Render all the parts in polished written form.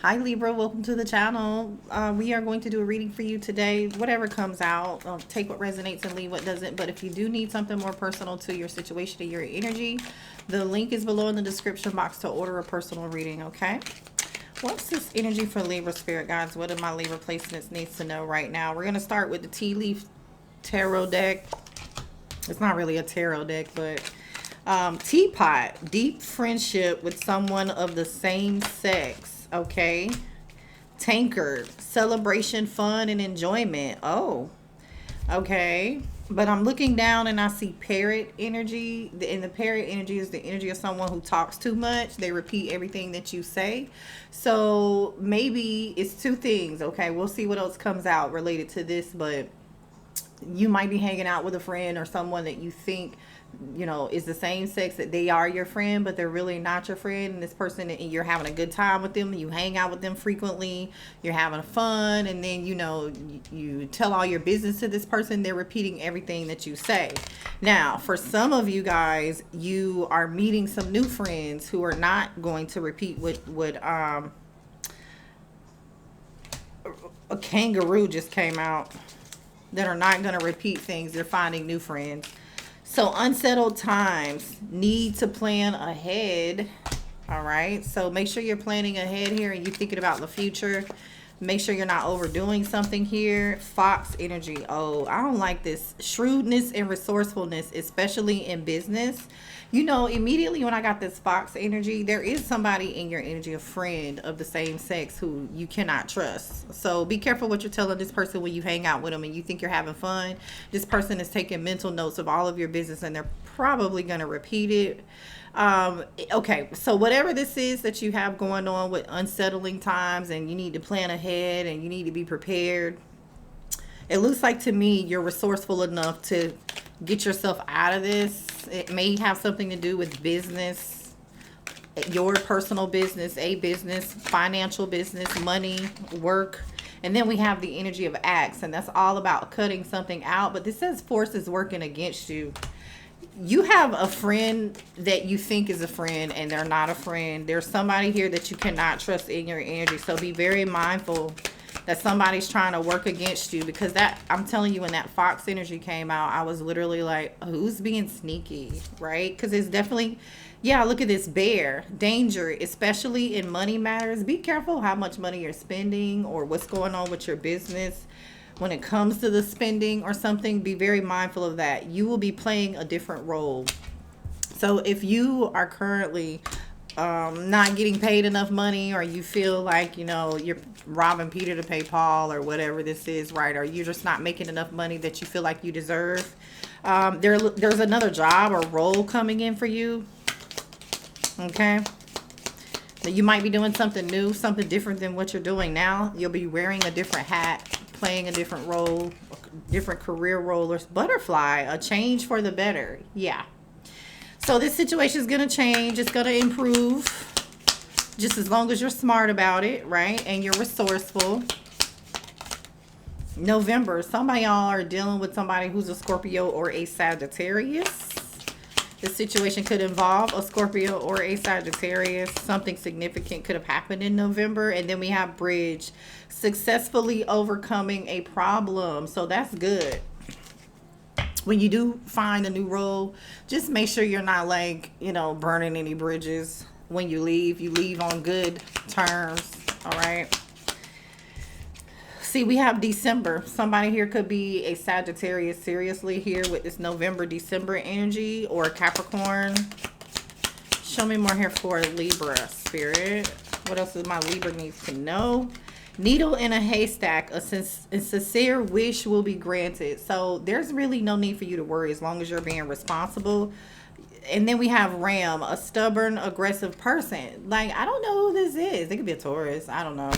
Hi Libra, welcome to the channel. We are going to do a reading for you today. Whatever comes out, take what resonates and leave what doesn't. But if you do need something more personal to your situation and your energy, the link is below in the description box to order a personal reading, okay? What's this energy for Libra spirit guides? What do my Libra placements needs to know right now? We're going to start with the tea leaf tarot deck. It's not really a tarot deck, but teapot, deep friendship with someone of the same sex. Okay. Tankard, celebration, fun, and enjoyment. Oh, okay. But I'm looking down and I see parrot energy. And the parrot energy is the energy of someone who talks too much. They repeat everything that you say. So maybe it's two things. Okay. We'll see what else comes out related to this. But you might be hanging out with a friend or someone that you think is the same sex, that they are your friend but they're really not your friend, and this person, and you're having a good time with them, you hang out with them frequently, you're having fun, and then you tell all your business to this person. They're repeating everything that you say. Now for some of you guys, you are meeting some new friends who are not going to repeat what a kangaroo just came out, that are not going to repeat things. They're finding new friends. So unsettled times, need to plan ahead. All right. So make sure you're planning ahead here and you're thinking about the future. Make sure you're not overdoing something here. Fox energy. Oh, I don't like this. Shrewdness and resourcefulness, especially in business. Immediately when I got this fox energy, there is somebody in your energy, a friend of the same sex, who you cannot trust. So be careful what you're telling this person when you hang out with them and you think you're having fun. This person is taking mental notes of all of your business and they're probably going to repeat it. Okay, so whatever this is that you have going on with unsettling times, and you need to plan ahead and you need to be prepared, it looks like to me you're resourceful enough to get yourself out of this. It may have something to do with business, your personal business, a business, financial business, money, work. And then we have the energy of axe, and that's all about cutting something out. But this says forces working against you. You have a friend that you think is a friend and they're not a friend. There's somebody here that you cannot trust in your energy. So be very mindful that somebody's trying to work against you, because that, I'm telling you, when that fox energy came out, I was literally like, who's being sneaky, right? Because it's definitely, yeah, look at this bear. Danger, especially in money matters. Be careful how much money you're spending or what's going on with your business. When it comes to the spending or something, be very mindful of that. You will be playing a different role. So if you are currently not getting paid enough money, or you feel like you're robbing Peter to pay Paul, or whatever this is, right? Or you're just not making enough money that you feel like you deserve, there's another job or role coming in for you. Okay, that you might be doing something new, something different than what you're doing now. You'll be wearing a different hat, playing a different role, different career role, or butterfly, a change for the better. Yeah. So this situation is going to change. It's going to improve, just as long as you're smart about it, right? And you're resourceful. November, some of y'all are dealing with somebody who's a Scorpio or a Sagittarius. This situation could involve a Scorpio or a Sagittarius. Something significant could have happened in November. And then we have bridge, successfully overcoming a problem. So that's good. When you do find a new role, just make sure you're not burning any bridges. When you leave on good terms. All right. See, we have December. Somebody here could be a Sagittarius seriously here with this November, December energy, or Capricorn. Show me more here for Libra spirit. What else does my Libra needs to know? Needle in a haystack, a sincere wish will be granted. So there's really no need for you to worry as long as you're being responsible. And then we have Ram, a stubborn, aggressive person. Like, I don't know who this is. They could be a Taurus. I don't know.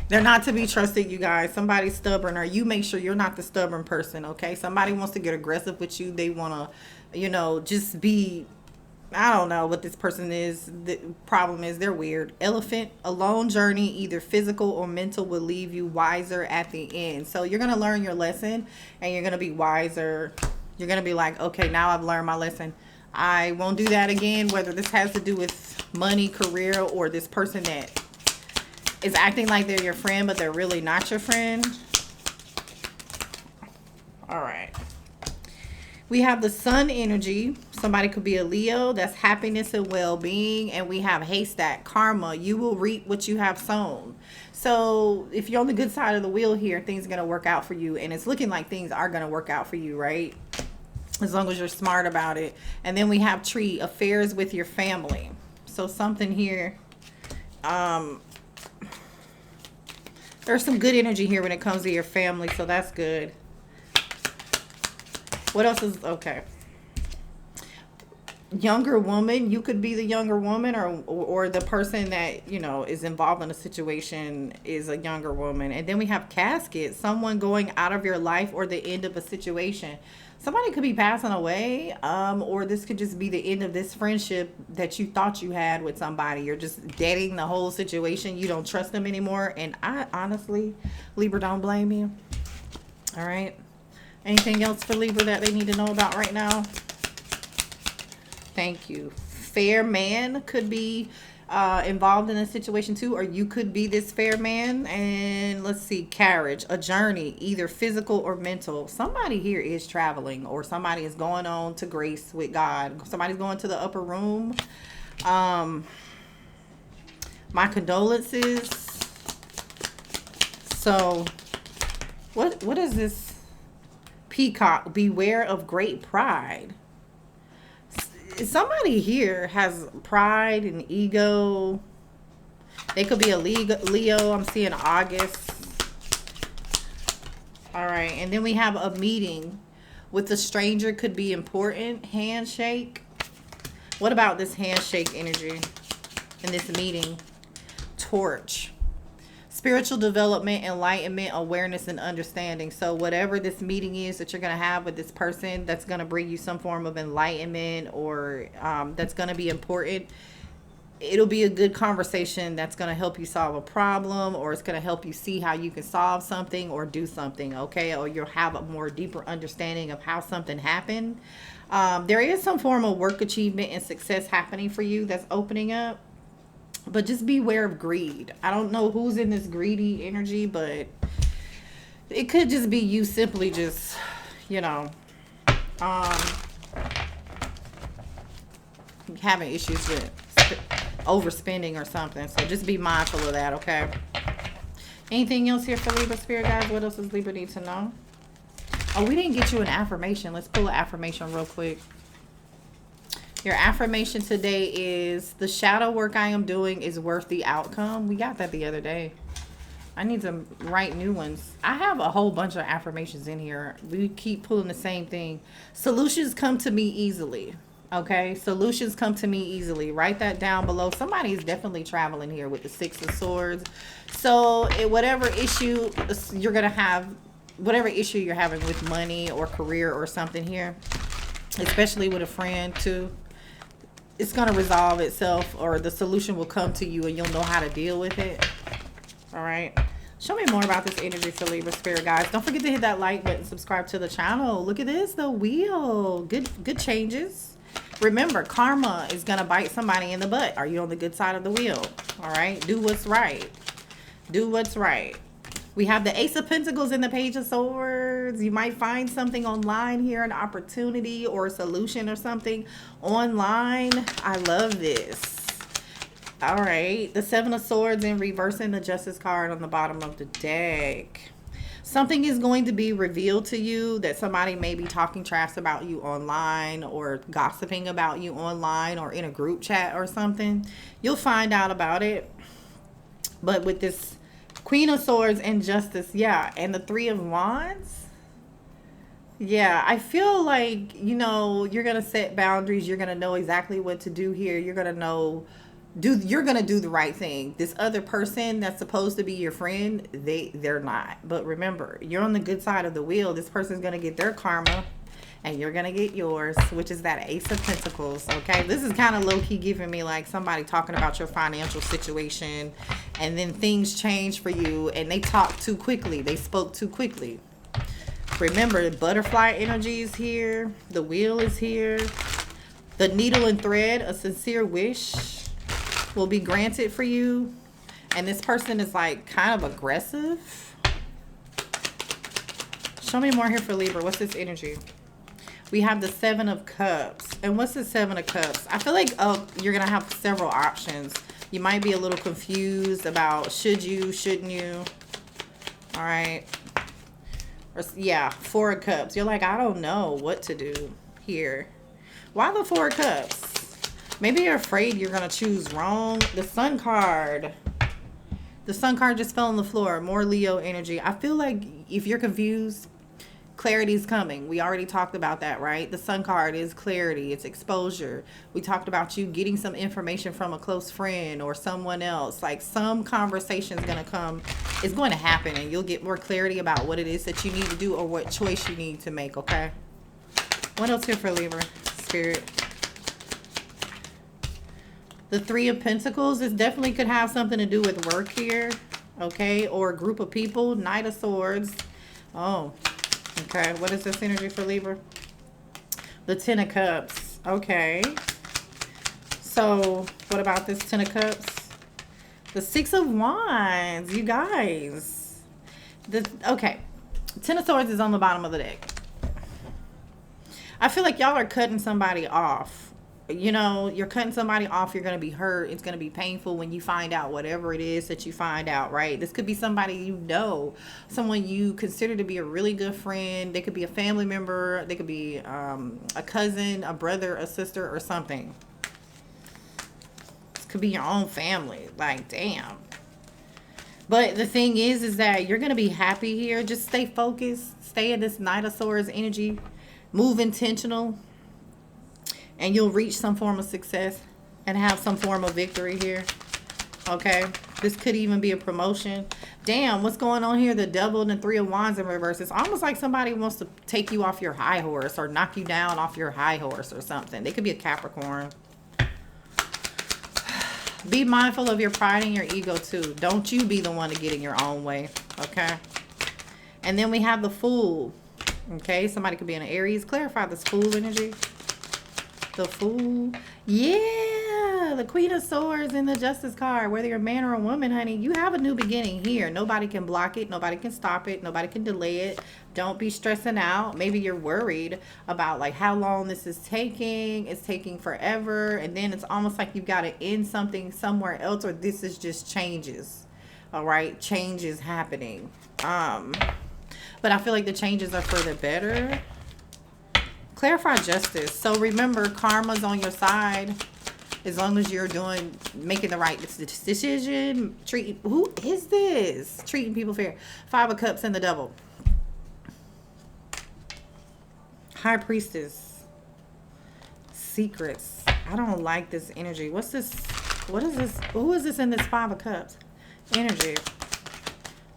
They're not to be trusted, you guys. Somebody's stubborn, or you make sure you're not the stubborn person, okay? Somebody wants to get aggressive with you. They want to, just be, I don't know what this person is. The problem is they're weird. Elephant, a long journey, either physical or mental, will leave you wiser at the end. So you're going to learn your lesson and you're going to be wiser. You're going to be like, okay, now I've learned my lesson. I won't do that again, whether this has to do with money, career, or this person that is acting like they're your friend, but they're really not your friend. All right. We have the sun energy. Somebody could be a Leo. That's happiness and well-being. And we have haystack, karma. You will reap what you have sown. So if you're on the good side of the wheel here, things are going to work out for you. And it's looking like things are going to work out for you, right? As long as you're smart about it. And then we have tree, affairs with your family. So something here. There's some good energy here when it comes to your family. So that's good. What else is okay? Younger woman, you could be the younger woman, or the person that, you know, is involved in a situation is a younger woman. And then we have casket, someone going out of your life or the end of a situation. Somebody could be passing away, or this could just be the end of this friendship that you thought you had with somebody. You're just deading the whole situation. You don't trust them anymore. And I honestly, Libra, don't blame you. All right. Anything else for Libra that they need to know about right now? Thank you. Fair man could be involved in a situation too, or you could be this fair man. And let's see, carriage, a journey, either physical or mental. Somebody here is traveling, or somebody is going on to grace with God. Somebody's going to the upper room. My condolences. So what is this? Peacock, beware of great pride. Somebody here has pride and ego. They could be a Leo. I'm seeing August. All right. And then we have a meeting with a stranger. Could be important. Handshake. What about this handshake energy in this meeting? Torch. Spiritual development, enlightenment, awareness, and understanding. So whatever this meeting is that you're going to have with this person, that's going to bring you some form of enlightenment, or that's going to be important. It'll be a good conversation that's going to help you solve a problem, or it's going to help you see how you can solve something or do something, okay? Or you'll have a more deeper understanding of how something happened. There is some form of work achievement and success happening for you that's opening up. But just beware of greed. I don't know who's in this greedy energy, but it could just be you simply just, you know, having issues with overspending or something. So just be mindful of that, okay? Anything else here for Libra spirit guys? What else does Libra need to know? Oh, we didn't get you an affirmation. Let's pull an affirmation real quick. Your affirmation today is, the shadow work I am doing is worth the outcome. We got that the other day. I need to write new ones. I have a whole bunch of affirmations in here. We keep pulling the same thing. Solutions come to me easily. Okay, solutions come to me easily. Write that down below. Somebody is definitely traveling here with the Six of Swords. So whatever issue you're going to have, whatever issue you're having with money or career or something here, especially with a friend too, it's going to resolve itself, or the solution will come to you and you'll know how to deal with it. All right. Show me more about this energy for Libra spirit guys. Don't forget to hit that like button, subscribe to the channel. Look at this, the wheel. Good changes. Remember, karma is going to bite somebody in the butt. Are you on the good side of the wheel? All right. Do what's right. Do what's right. We have the Ace of Pentacles and the Page of Swords. You might find something online here, an opportunity or a solution or something online. I love this. All right. The Seven of Swords in reverse and the Justice card on the bottom of the deck. Something is going to be revealed to you that somebody may be talking trash about you online, or gossiping about you online, or in a group chat or something. You'll find out about it. But with this Queen of Swords and Justice, yeah, and the Three of Wands, yeah, I feel like, you know, you're going to set boundaries. You're going to know exactly what to do here. You're going to know, you're going to do the right thing. This other person that's supposed to be your friend, they're not. But remember, you're on the good side of the wheel. This person's going to get their karma, and you're going to get yours, which is that Ace of Pentacles, okay? This is kind of low-key giving me like somebody talking about your financial situation, and then things change for you, and they talked too quickly. They spoke too quickly. Remember, the butterfly energy is here. The wheel is here. The needle and thread, a sincere wish will be granted for you. And this person is like kind of aggressive. Show me more here for Libra. What's this energy? We have the 7 of Cups. And what's the 7 of Cups? I feel like you're going to have several options. You might be a little confused about should you, shouldn't you. All right. Or, yeah, 4 of Cups. You're like, I don't know what to do here. Why the 4 of Cups? Maybe you're afraid you're going to choose wrong. The Sun card. The Sun card just fell on the floor. More Leo energy. I feel like if you're confused, clarity's coming. We already talked about that, right? The Sun card is clarity. It's exposure. We talked about you getting some information from a close friend or someone else. Like some conversation's going to come. It's going to happen and you'll get more clarity about what it is that you need to do or what choice you need to make, okay? What else here for Libra? Spirit. The 3 of Pentacles. This definitely could have something to do with work here, okay? Or a group of people. Knight of Swords. Oh, okay. What is this energy for Libra? The 10 of Cups. Okay. So, what about this 10 of Cups? The 6 of Wands. You guys. Okay. 10 of Swords is on the bottom of the deck. I feel like y'all are cutting somebody off. You know, you're cutting somebody off. You're going to be hurt. It's going to be painful when you find out whatever it is that you find out, right? This could be somebody you know, someone you consider to be a really good friend. They could be a family member. They could be a cousin, a brother, a sister, or something. This could be your own family. Like, damn. But the thing is that you're going to be happy here. Just stay focused. Stay in this Knight of Swords energy. Move intentional. And you'll reach some form of success and have some form of victory here. Okay. This could even be a promotion. Damn, what's going on here? The Devil and the 3 of Wands in reverse. It's almost like somebody wants to take you off your high horse or knock you down off your high horse or something. They could be a Capricorn. Be mindful of your pride and your ego too. Don't you be the one to get in your own way. Okay. And then we have the Fool. Okay. Somebody could be an Aries. Clarify this Fool energy. The Fool. Yeah. The Queen of Swords and the Justice card. Whether you're a man or a woman, honey, you have a new beginning here. Nobody can block it. Nobody can stop it. Nobody can delay it. Don't be stressing out. Maybe you're worried about like how long this is taking. It's taking forever. And then it's almost like you've got to end something somewhere else, or this is just changes. All right. Change is happening. But I feel like the changes are for the better. Clarify justice. So remember, karma's on your side. As long as you're making the right decision. Who is this? Treating people fair. 5 of Cups and the Devil. High Priestess. Secrets. I don't like this energy. What's this? What is this? Who is this in this 5 of Cups? Energy.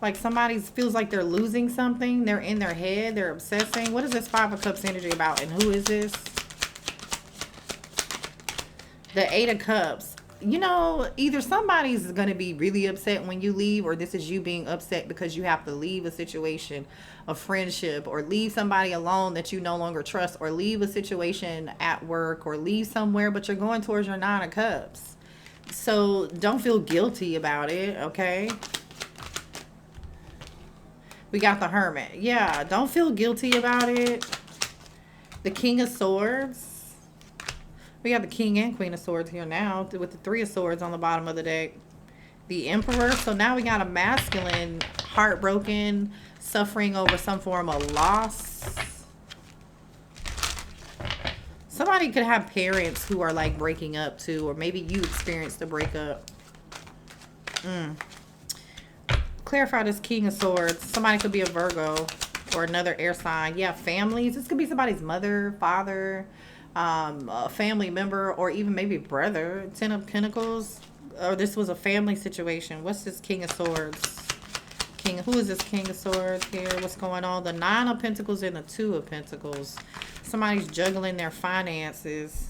Like somebody feels like they're losing something. They're in their head. They're obsessing. What is this 5 of Cups energy about? And who is this? The 8 of Cups. You know, either somebody's going to be really upset when you leave, or this is you being upset because you have to leave a situation, a friendship, or leave somebody alone that you no longer trust, or leave a situation at work, or leave somewhere, but you're going towards your 9 of Cups. So don't feel guilty about it, okay? We got the Hermit. Yeah, don't feel guilty about it. The King of Swords. We got the King and Queen of Swords here now with the 3 of Swords on the bottom of the deck. The Emperor. So now we got a masculine, heartbroken, suffering over some form of loss. Somebody could have parents who are like breaking up too, or maybe you experienced a breakup. Clarify this King of Swords. Somebody could be a Virgo or another air sign. Yeah, families. This could be somebody's mother, father, a family member, or even maybe brother. 10 of Pentacles. Or this was a family situation. What's this King of Swords? Who is this King of Swords here? What's going on? The 9 of Pentacles and the 2 of Pentacles. Somebody's juggling their finances.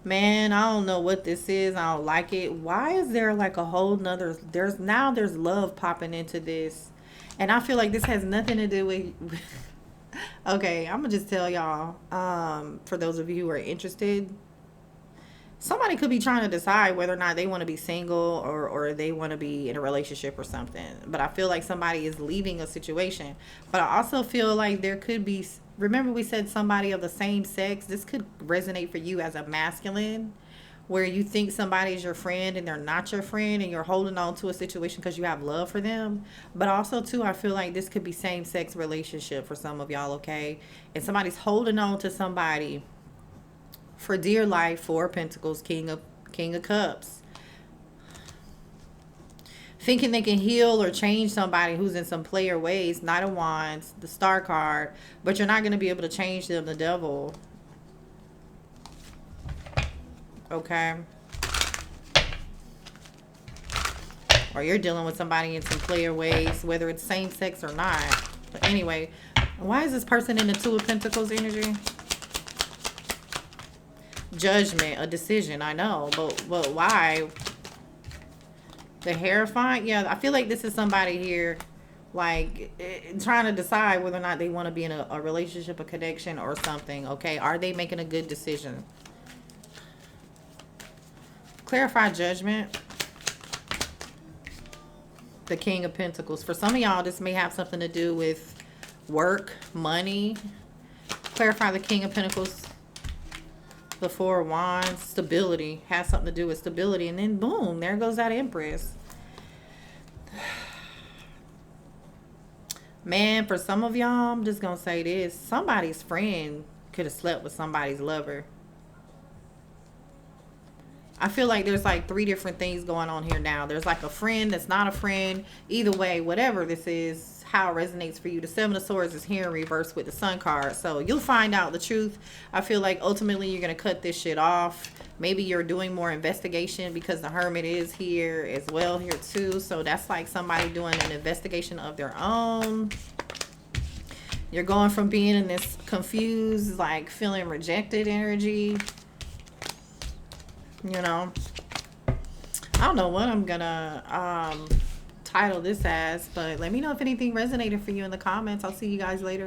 Man, I don't know what this is. I don't like it. Why is there like a whole nother... There's love popping into this. And I feel like this has nothing to do with... Okay, I'm gonna just tell y'all, for those of you who are interested, somebody could be trying to decide whether or not they want to be single or they want to be in a relationship or something. But I feel like somebody is leaving a situation. But I also feel like there could be, remember we said somebody of the same sex? This could resonate for you as a masculine, where you think somebody is your friend and they're not your friend and you're holding on to a situation because you have love for them. But also too, I feel like this could be same sex relationship for some of y'all, okay? And somebody's holding on to somebody for dear life. Four of Pentacles, King of Cups, thinking they can heal or change somebody who's in some player ways. Knight of Wands, the Star card, but you're not going to be able to change them. The Devil. Okay, or you're dealing with somebody in some player ways, whether it's same sex or not. But anyway, why is this person in the Two of Pentacles energy? Judgment, a decision. I know, but why? The Hierophant. Yeah, I feel like this is somebody here, like trying to decide whether or not they want to be in a relationship, a connection, or something. Okay, are they making a good decision? Clarify Judgment. The King of Pentacles. For some of y'all, this may have something to do with work, money. Clarify the King of Pentacles. The Four of Wands. Stability. Has something to do with stability. And then boom, there goes that Empress. Man, for some of y'all, I'm just going to say this. Somebody's friend could have slept with somebody's lover. I feel like there's like three different things going on here now. There's like a friend that's not a friend. Either way, whatever this is, how it resonates for you. The Seven of Swords is here in reverse with the Sun card. So you'll find out the truth. I feel like ultimately you're going to cut this shit off. Maybe you're doing more investigation because the Hermit is here as well here too. So that's like somebody doing an investigation of their own. You're going from being in this confused, like feeling rejected energy. You know, I don't know what I'm gonna title this as, but let me know if anything resonated for you in the comments. I'll see you guys later.